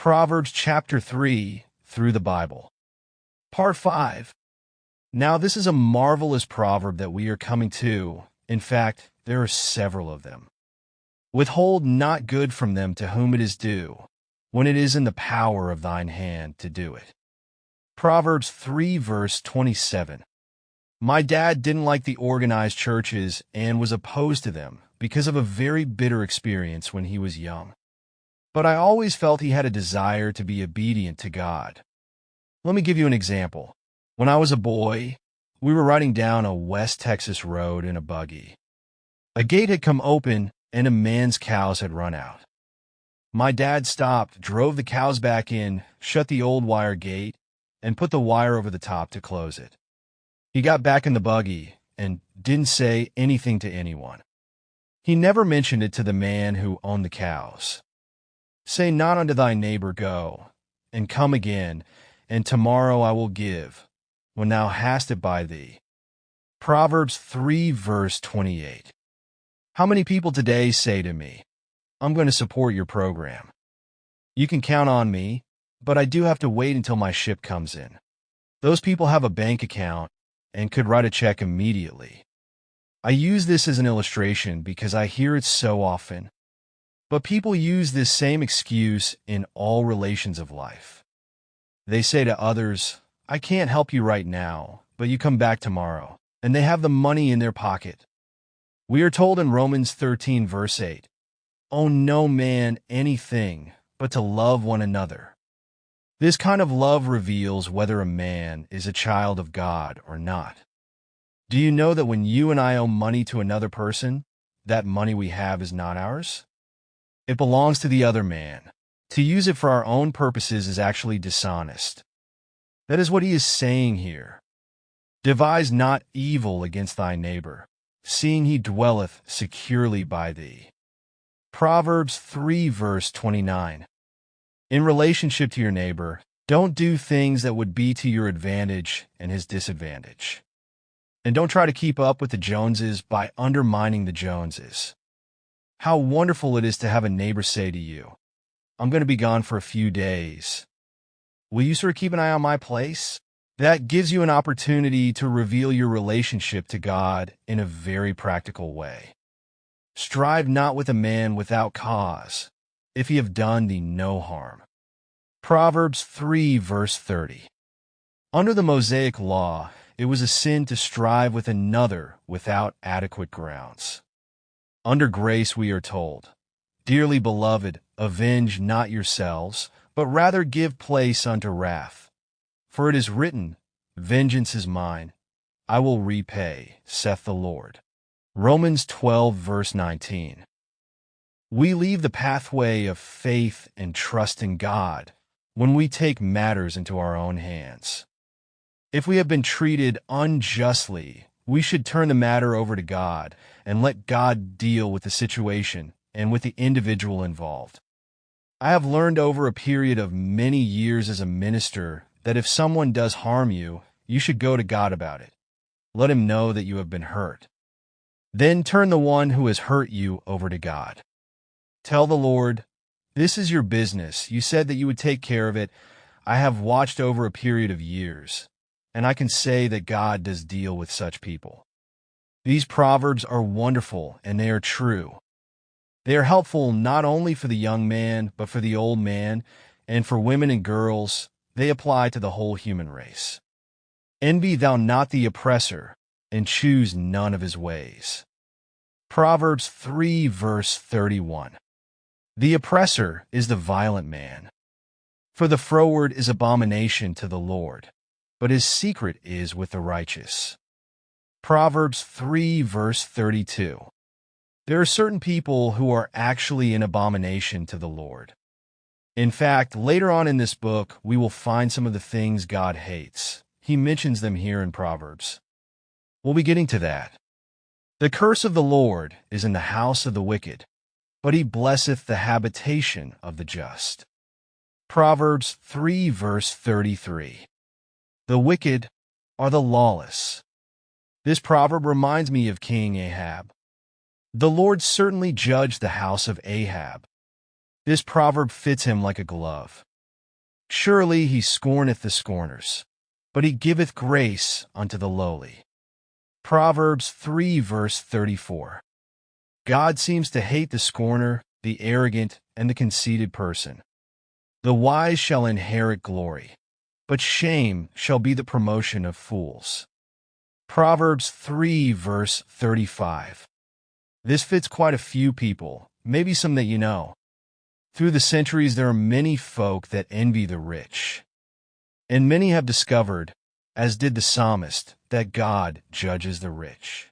Proverbs Chapter 3 through the Bible. Part 5. Now this is a marvelous proverb that we are coming to. In fact, there are several of them. Withhold not good from them to whom it is due, when it is in the power of thine hand to do it. Proverbs 3 verse 27. My dad didn't like the organized churches and was opposed to them because of a very bitter experience when he was young. But I always felt he had a desire to be obedient to God. Let me give you an example. When I was a boy, we were riding down a West Texas road in a buggy. A gate had come open and a man's cows had run out. My dad stopped, drove the cows back in, shut the old wire gate, and put the wire over the top to close it. He got back in the buggy and didn't say anything to anyone. He never mentioned it to the man who owned the cows. Say not unto thy neighbor, Go, and come again, and tomorrow I will give, when thou hast it by thee. Proverbs 3 verse 28. How many people today say to me, I'm going to support your program. You can count on me, but I do have to wait until my ship comes in. Those people have a bank account and could write a check immediately. I use this as an illustration because I hear it so often. But people use this same excuse in all relations of life. They say to others, I can't help you right now, but you come back tomorrow, and they have the money in their pocket. We are told in Romans 13 verse 8, Owe no man anything but to love one another. This kind of love reveals whether a man is a child of God or not. Do you know that when you and I owe money to another person, that money we have is not ours? It belongs to the other man. To use it for our own purposes is actually dishonest. That is what he is saying here. Devise not evil against thy neighbor, seeing he dwelleth securely by thee. Proverbs 3 verse 29. In relationship to your neighbor, don't do things that would be to your advantage and his disadvantage. And don't try to keep up with the Joneses by undermining the Joneses. How wonderful it is to have a neighbor say to you, I'm going to be gone for a few days. Will you sort of keep an eye on my place? That gives you an opportunity to reveal your relationship to God in a very practical way. Strive not with a man without cause, if he have done thee no harm. Proverbs 3 verse 30. Under the Mosaic law, it was a sin to strive with another without adequate grounds. Under grace we are told, Dearly beloved, avenge not yourselves, but rather give place unto wrath. For it is written, Vengeance is mine, I will repay, saith the Lord. Romans 12 verse 19. We leave the pathway of faith and trust in God when we take matters into our own hands. If we have been treated unjustly, we should turn the matter over to God and let God deal with the situation and with the individual involved. I have learned over a period of many years as a minister that if someone does harm you, you should go to God about it. Let him know that you have been hurt. Then turn the one who has hurt you over to God. Tell the Lord, this is your business. You said that you would take care of it. I have watched over a period of years, and I can say that God does deal with such people. These proverbs are wonderful, and they are true. They are helpful not only for the young man, but for the old man, and for women and girls. They apply to the whole human race. Envy thou not the oppressor, and choose none of his ways. Proverbs 3 verse 31. The oppressor is the violent man. For the froward is abomination to the Lord, but his secret is with the righteous. Proverbs 3 verse 32. There are certain people who are actually an abomination to the Lord. In fact, later on in this book, we will find some of the things God hates. He mentions them here in Proverbs. We'll be getting to that. The curse of the Lord is in the house of the wicked, but he blesseth the habitation of the just. Proverbs 3 verse 33. The wicked are the lawless. This proverb reminds me of King Ahab. The Lord certainly judged the house of Ahab. This proverb fits him like a glove. Surely he scorneth the scorners, but he giveth grace unto the lowly. Proverbs 3 verse 34. God seems to hate the scorner, the arrogant, and the conceited person. The wise shall inherit glory, but shame shall be the promotion of fools. Proverbs 3 verse 35. This fits quite a few people, maybe some that you know. Through the centuries, there are many folk that envy the rich. And many have discovered, as did the psalmist, that God judges the rich.